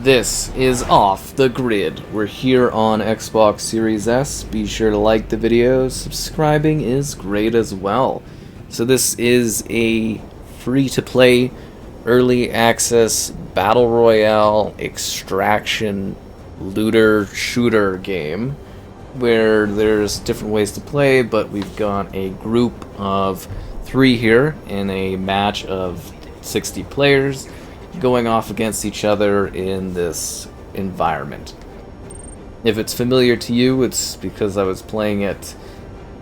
This is Off the Grid. We're here on Xbox Series S. Be sure to like the video. Subscribing is great as well. So this is a free-to-play, early access, Battle Royale, extraction, looter, shooter game where there's different ways to play, but we've got a group of 3 here in a match of 60 players going off against each other in this environment. If it's familiar to you, it's because I was playing it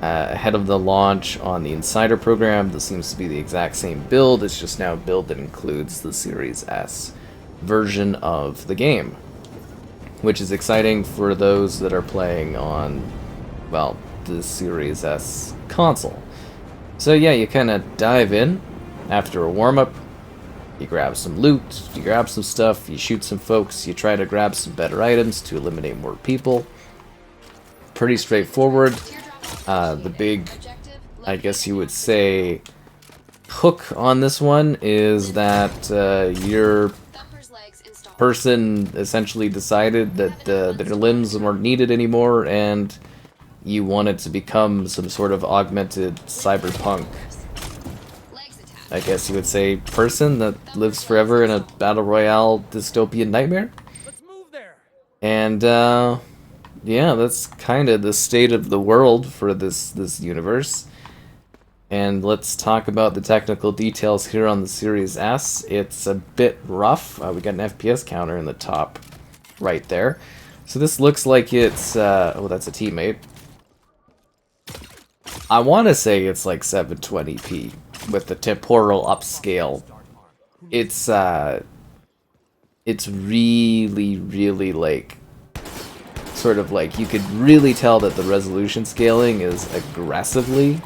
ahead of the launch on the Insider program. This seems to be the exact same build. It's just now a build that includes the Series S version of the game, which is exciting for those that are playing on, well, the Series S console. So yeah, you kind of dive in after a warm-up. You grab some loot, you grab some stuff, you shoot some folks, you try to grab some better items to eliminate more people. Pretty straightforward. The big, I guess you would say, hook on this one is that your person essentially decided that their limbs weren't needed anymore and you wanted to become some sort of augmented cyberpunk, I guess you would say, person that lives forever in a Battle Royale dystopian nightmare. And yeah, that's kind of the state of the world for this universe. And let's talk about the technical details here on the Series S. It's a bit rough. We got an FPS counter in the top right there. So this looks like it's, oh, that's a teammate. I want to say it's like 720p with the temporal upscale. It's really like, sort of like, you could really tell that the resolution scaling is aggressively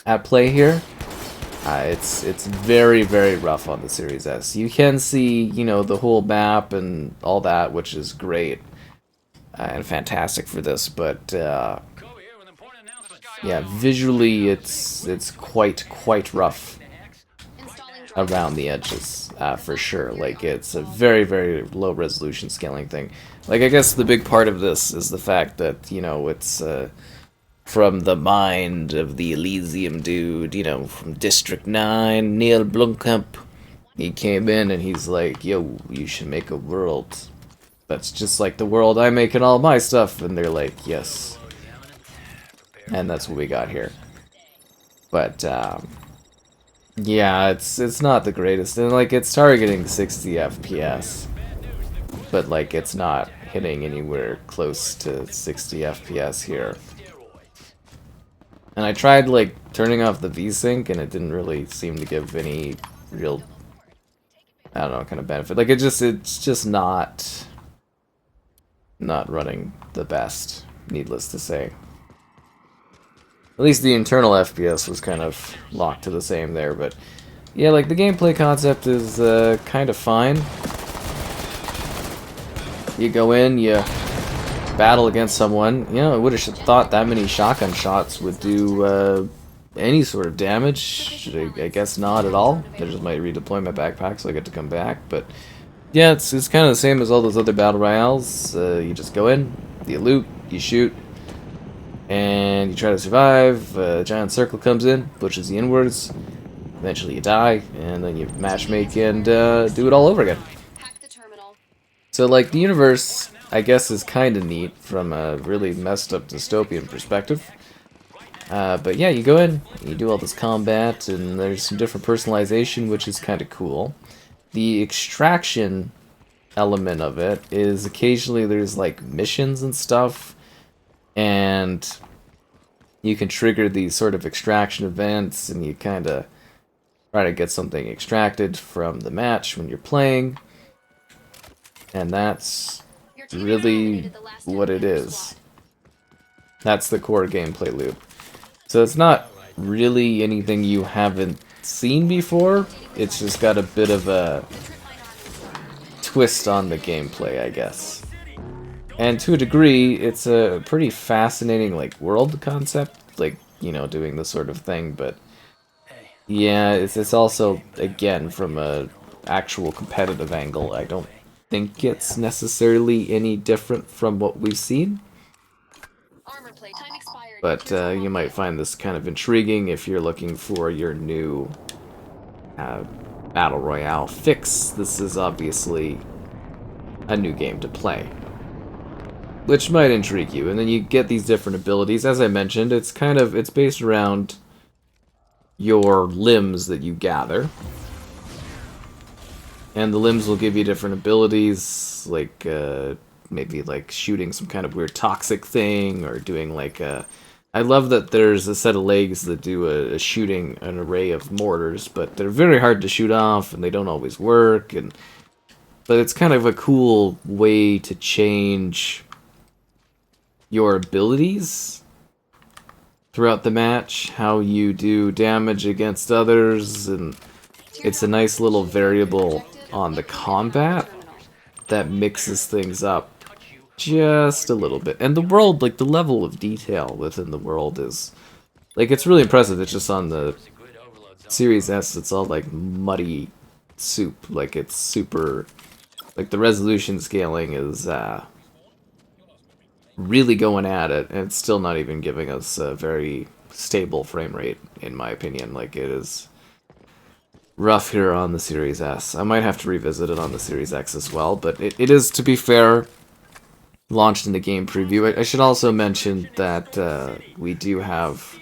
at play here. It's very, very rough on the Series S. You can see, you know, the whole map and all that, which is great and fantastic for this, but yeah, visually it's quite rough around the edges, for sure. Like, it's a very, very low resolution scaling thing. Like, I guess the big part of this is the fact that, you know, it's from the mind of the Elysium dude, you know, from District 9, Neil Blomkamp. He came in and he's like, yo, you should make a world that's just like the world I make in all my stuff. And they're like, yes. And that's what we got here. But yeah, it's not the greatest, and like, it's targeting 60 FPS, but like, it's not hitting anywhere close to 60 FPS here. And I tried like turning off the VSync, and it didn't really seem to give any real, I don't know, kind of benefit. Like, it's just not running the best, needless to say. At least the internal FPS was kind of locked to the same there, but yeah, like, the gameplay concept is kind of fine. You go in, you battle against someone. You know, I would have thought that many shotgun shots would do any sort of damage. I guess not at all. I just might redeploy my backpack so I get to come back, but yeah, it's kind of the same as all those other Battle Royales. You just go in, you loot, you shoot, and you try to survive. A giant circle comes in, pushes you inwards. Eventually you die, and then you matchmake and do it all over again. So, like, the universe, I guess, is kind of neat from a really messed up dystopian perspective. But yeah, you go in, you do all this combat, and there's some different personalization, which is kind of cool. The extraction element of it is occasionally there's like missions and stuff, and you can trigger these sort of extraction events, and you kind of try to get something extracted from the match when you're playing. And that's really what it is. That's the core gameplay loop. So it's not really anything you haven't seen before. It's just got a bit of a twist on the gameplay, I guess. And to a degree, it's a pretty fascinating, like, world concept, like, you know, doing this sort of thing, but yeah, it's also, again, from a actual competitive angle, I don't think it's necessarily any different from what we've seen. But you might find this kind of intriguing if you're looking for your new Battle Royale fix. This is obviously a new game to play, which might intrigue you. And then you get these different abilities. As I mentioned, it's based around your limbs that you gather. And the limbs will give you different abilities, like maybe like shooting some kind of weird toxic thing, or doing like a... I love that there's a set of legs that do a shooting an array of mortars, but they're very hard to shoot off, and they don't always work. But it's kind of a cool way to change your abilities throughout the match, how you do damage against others, and it's a nice little variable on the combat that mixes things up just a little bit. And the world, like the level of detail within the world is, like, it's really impressive. It's just on the Series S, it's all like muddy soup. Like, it's super, like the resolution scaling is really going at it, and it's still not even giving us a very stable frame rate, in my opinion. Like, it is rough here on the Series S. I might have to revisit it on the Series X as well, but it is, to be fair, launched in the game preview. I should also mention that we do have,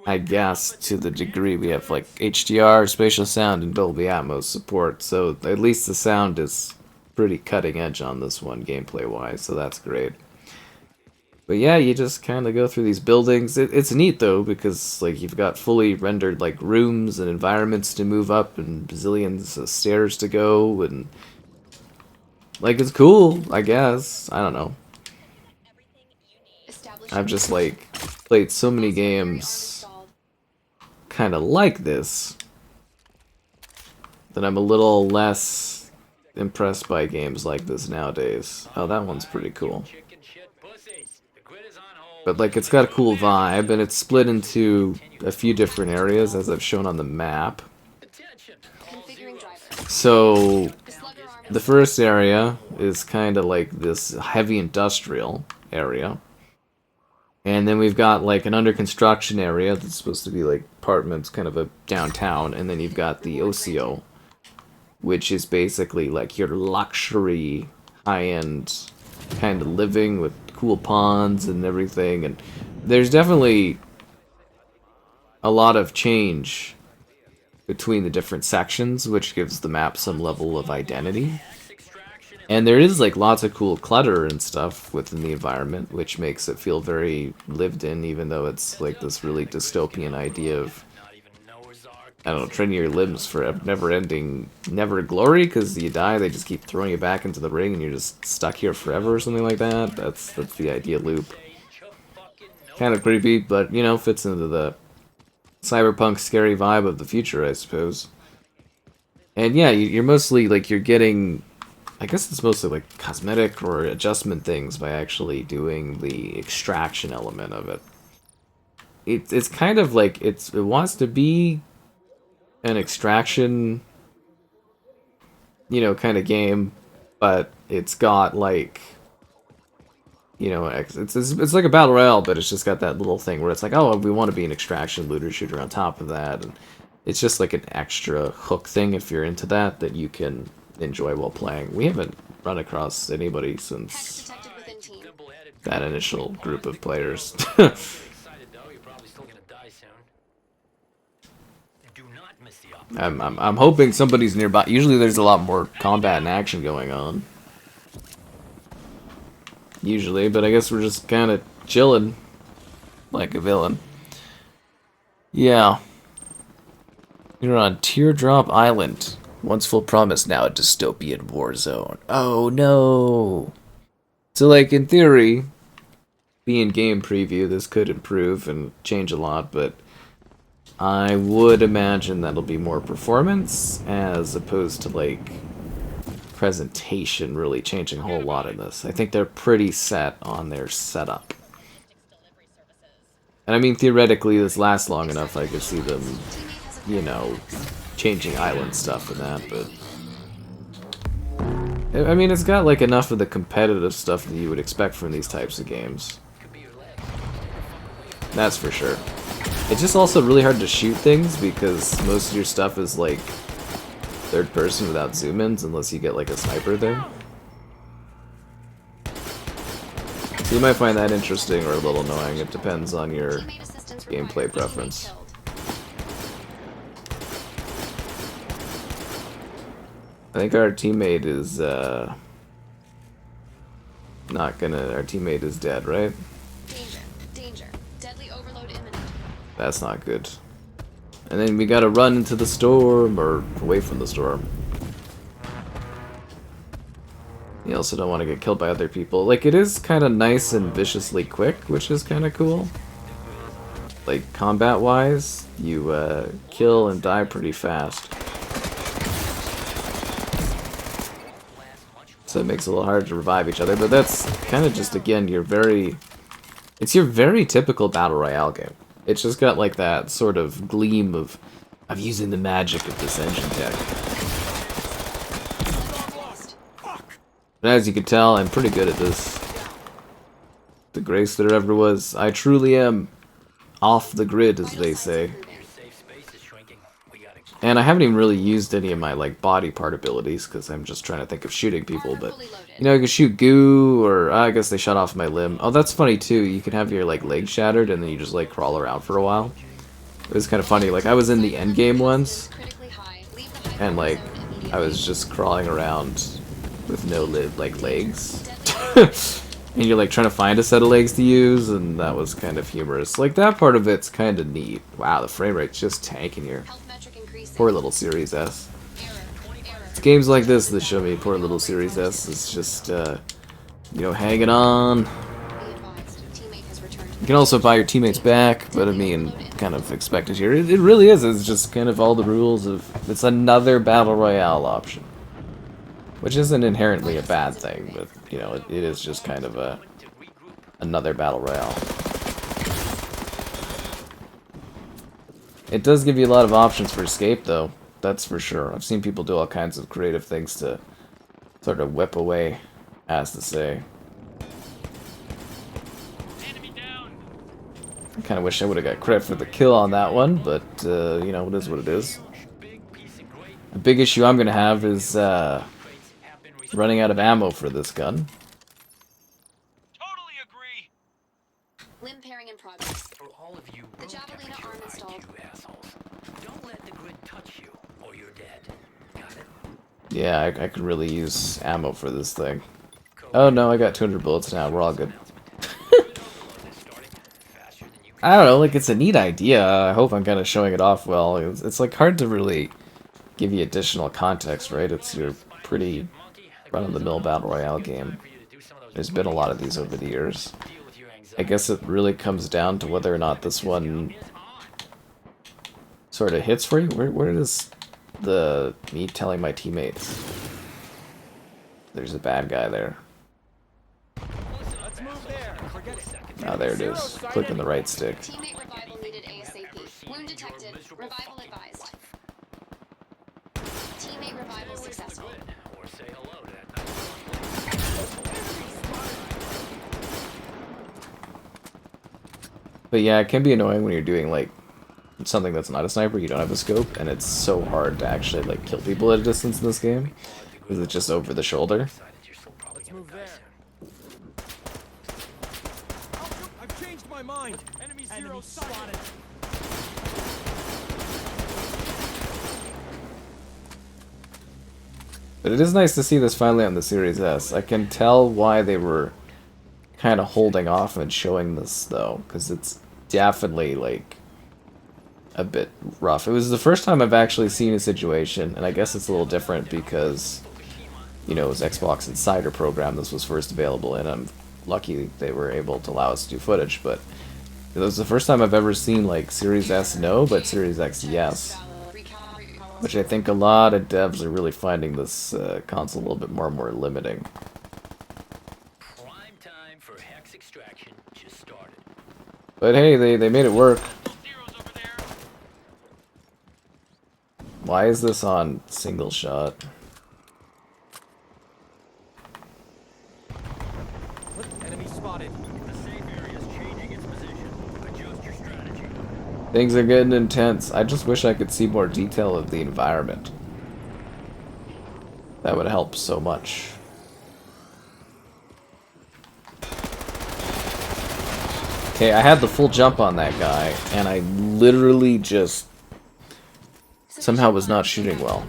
I guess, to the degree we have like HDR, spatial sound, and Dolby Atmos support, so at least the sound is pretty cutting edge on this one gameplay-wise, so that's great. But yeah, you just kind of go through these buildings. It's neat though, because like you've got fully rendered like rooms and environments to move up, and bazillions of stairs to go, and like, it's cool, I guess. I don't know. I've just like played so many games kind of like this that I'm a little less impressed by games like this nowadays. Oh, that one's pretty cool. But like, it's got a cool vibe, and it's split into a few different areas, as I've shown on the map. So the first area is kind of like this heavy industrial area. And then we've got like an under construction area that's supposed to be like apartments, kind of a downtown. And then you've got the OCO, which is basically like your luxury, high-end kind of living with cool ponds and everything. And there's definitely a lot of change between the different sections, which gives the map some level of identity. And there is like lots of cool clutter and stuff within the environment, which makes it feel very lived in, even though it's like this really dystopian idea of, I don't know, training your limbs for never glory, because you die, they just keep throwing you back into the ring and you're just stuck here forever or something like that. That's the idea loop. Kind of creepy, but you know, fits into the cyberpunk scary vibe of the future, I suppose. And yeah, you're mostly like, you're getting, I guess it's mostly like cosmetic or adjustment things by actually doing the extraction element of it. It's kind of like, it wants to be an extraction, you know, kind of game, but it's got like, you know, it's like a Battle Royale, but it's just got that little thing where it's like, oh, we want to be an extraction looter shooter on top of that, and it's just like an extra hook thing if you're into that you can enjoy while playing. We haven't run across anybody since that initial group of players. I'm hoping somebody's nearby. Usually there's a lot more combat and action going on. Usually, but I guess we're just kind of chilling like a villain. Yeah. You're on Teardrop Island. Once full promise, now a dystopian war zone. Oh no! So like, in theory, being game preview, this could improve and change a lot, but I would imagine that'll be more performance as opposed to like presentation really changing a whole lot in this. I think they're pretty set on their setup. And I mean, theoretically, this lasts long enough, I could see them, you know, changing island stuff and that, but I mean, it's got like enough of the competitive stuff that you would expect from these types of games. That's for sure. It's just also really hard to shoot things because most of your stuff is like third person without zoom-ins unless you get like a sniper there. So you might find that interesting or a little annoying. It depends on your gameplay preference. I think our teammate is not gonna. Our teammate is dead, right? Danger, danger. Deadly overload imminent. That's not good. And then we gotta run into the storm or away from the storm. You also don't want to get killed by other people. Like, it is kind of nice and viciously quick, which is kind of cool. Like, combat-wise, you kill and die pretty fast. So it makes it a little harder to revive each other, but that's kind of just, again, it's your very typical Battle Royale game. It's just got like that sort of gleam of using the magic of this engine tech. But as you can tell, I'm pretty good at this. The grace there ever was. I truly am off the grid, as they say. And I haven't even really used any of my like body part abilities because I'm just trying to think of shooting people. But you know, I can shoot goo, or I guess they shut off my limb. Oh, that's funny too. You can have your like leg shattered and then you just like crawl around for a while. It was kind of funny. Like I was in the Endgame once, and like I was just crawling around with no legs. And you're like trying to find a set of legs to use, and that was kind of humorous. Like that part of it's kind of neat. Wow, the frame rate's just tanking here. Poor little Series S. It's games like this that show me poor little Series S is just, you know, hanging on. You can also buy your teammates back, but I mean, kind of expected here. It really is. It's just kind of all the rules of. It's another Battle Royale option. Which isn't inherently a bad thing, but, you know, it is just kind of another Battle Royale. It does give you a lot of options for escape, though. That's for sure. I've seen people do all kinds of creative things to sort of whip away, as to say. I kind of wish I would have got credit for the kill on that one, but, you know, it is what it is. A big issue I'm going to have is, running out of ammo for this gun. Totally agree. Limb pairing in progress. For all of you, The Javelina arm installed. assholes. Don't let the grid touch you, or you're dead. Got it? Yeah, I could really use ammo for this thing. Oh no, I got 200 bullets now. We're all good. I don't know, like it's a neat idea. I hope I'm kind of showing it off well. It's like hard to really give you additional context, right? It's your pretty run-of-the-mill Battle Royale game. There's been a lot of these over the years. I guess it really comes down to whether or not this one sort of hits for you. Where does me telling my teammates? There's a bad guy there. Ah, there it is. Clicking the right stick. Teammate revival needed ASAP. Wound detected. Revival advised. Teammate revival successful. But yeah, it can be annoying when you're doing like something that's not a sniper, you don't have a scope, and it's so hard to actually like kill people at a distance in this game. Because it's just over the shoulder. Let's move there. I've changed my mind. Enemy zero spotted. But it is nice to see this finally on the Series S. I can tell why they were kind of holding off and showing this, though, because it's definitely, like, a bit rough. It was the first time I've actually seen a situation, and I guess it's a little different because, you know, it was Xbox Insider program this was first available in. I'm lucky they were able to allow us to do footage, but it was the first time I've ever seen, like, Series S no, but Series X yes. Which I think a lot of devs are really finding this console a little bit more and more limiting. Prime time for hex extraction just started. But hey, they made it work. Why is this on single shot? spotted. The safe area is changing its position. Adjust your strategy. Things are getting intense. I just wish I could see more detail of the environment. That would help so much. Okay, I had the full jump on that guy, and I literally just somehow was not shooting well.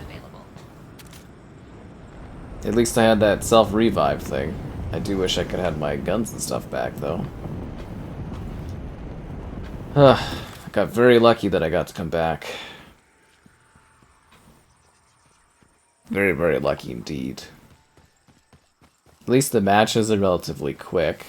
At least I had that self-revive thing. I do wish I could have had my guns and stuff back, though. I got very lucky that I got to come back. Very, very lucky indeed. At least the matches are relatively quick.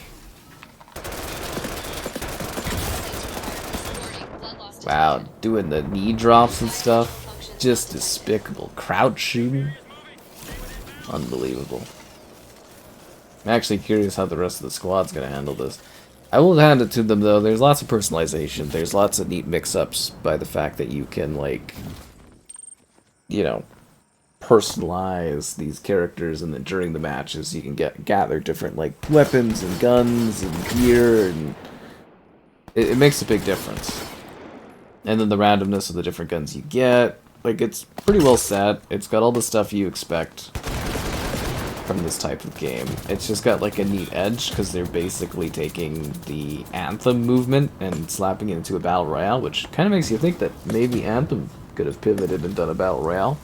Wow, doing the knee drops and stuff. Just despicable. Crowd shooting. Unbelievable. I'm actually curious how the rest of the squad's gonna handle this. I will hand it to them, though. There's lots of personalization. There's lots of neat mix-ups by the fact that you can, like, you know, personalize these characters, and then during the matches you can gather different, like, weapons and guns and gear, and it makes a big difference. And then the randomness of the different guns you get. Like, it's pretty well set. It's got all the stuff you expect from this type of game. It's just got like a neat edge because they're basically taking the Anthem movement and slapping it into a Battle Royale, which kind of makes you think that maybe Anthem could have pivoted and done a Battle Royale.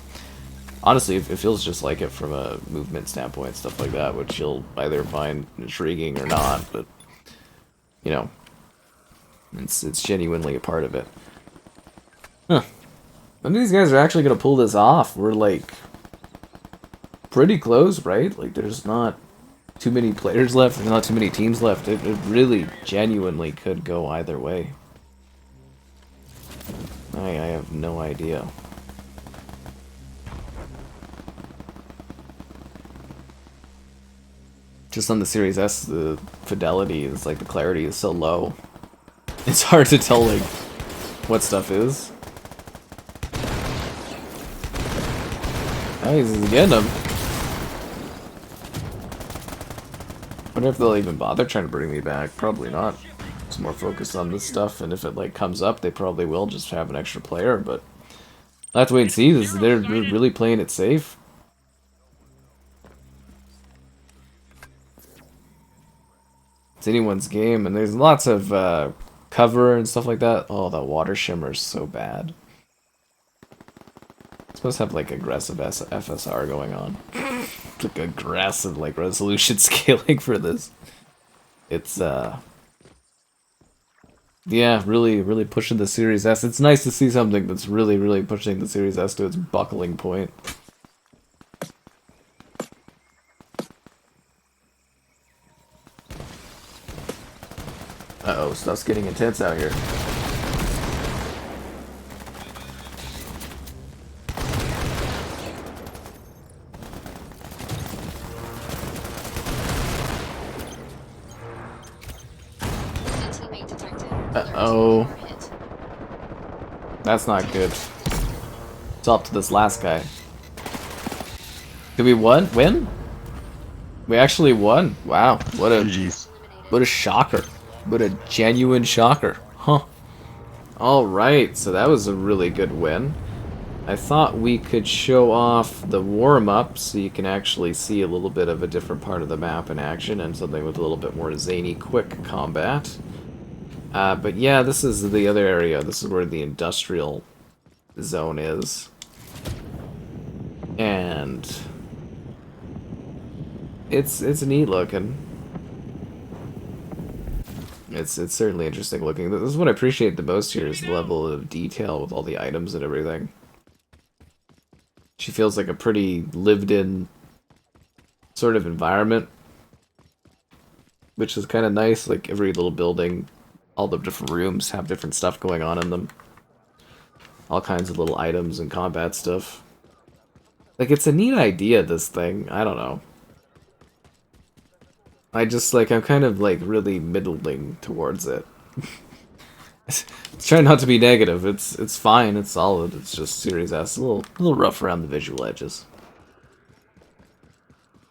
Honestly, it feels just like it from a movement standpoint, stuff like that, which you'll either find intriguing or not, but, you know, it's genuinely a part of it. Huh. None of these guys are actually going to pull this off. We're, like, pretty close, right? Like, there's not too many players left, there's not too many teams left. It really, genuinely could go either way. I have no idea. Just on the Series S, the fidelity is, like, the clarity is so low. It's hard to tell, like, what stuff is. Oh, he's getting him. Wonder if they'll even bother trying to bring me back. Probably not. It's more focused on this stuff, and if it, like, comes up, they probably will just have an extra player, but I'll have to wait and see. They're really playing it safe. It's anyone's game, and there's lots of cover and stuff like that. Oh, that water shimmer is so bad. It's supposed to have like aggressive FSR going on. Like aggressive like resolution scaling for this. It's yeah, really pushing the Series S. It's nice to see something that's really pushing the Series S to its buckling point. Uh-oh, stuff's getting intense out here. Uh-oh. That's not good. It's up to this last guy. Did we win? We actually won. Wow, what a shocker. What a genuine shocker. Huh. Alright, so that was a really good win. I thought we could show off the warm-up so you can actually see a little bit of a different part of the map in action and something with a little bit more zany, quick combat. But yeah, this is the other area. This is where the industrial zone is. And it's neat looking. It's certainly interesting looking. This is what I appreciate the most here, is the level of detail with all the items and everything. She feels like a pretty lived-in sort of environment, which is kind of nice. Like every little building, all the different rooms have different stuff going on in them. All kinds of little items and combat stuff. Like, it's a neat idea, this thing. I don't know. I just, like, I'm kind of, like, really middling towards it. Try not to be negative. It's fine. It's solid. It's just Series S. A little rough around the visual edges.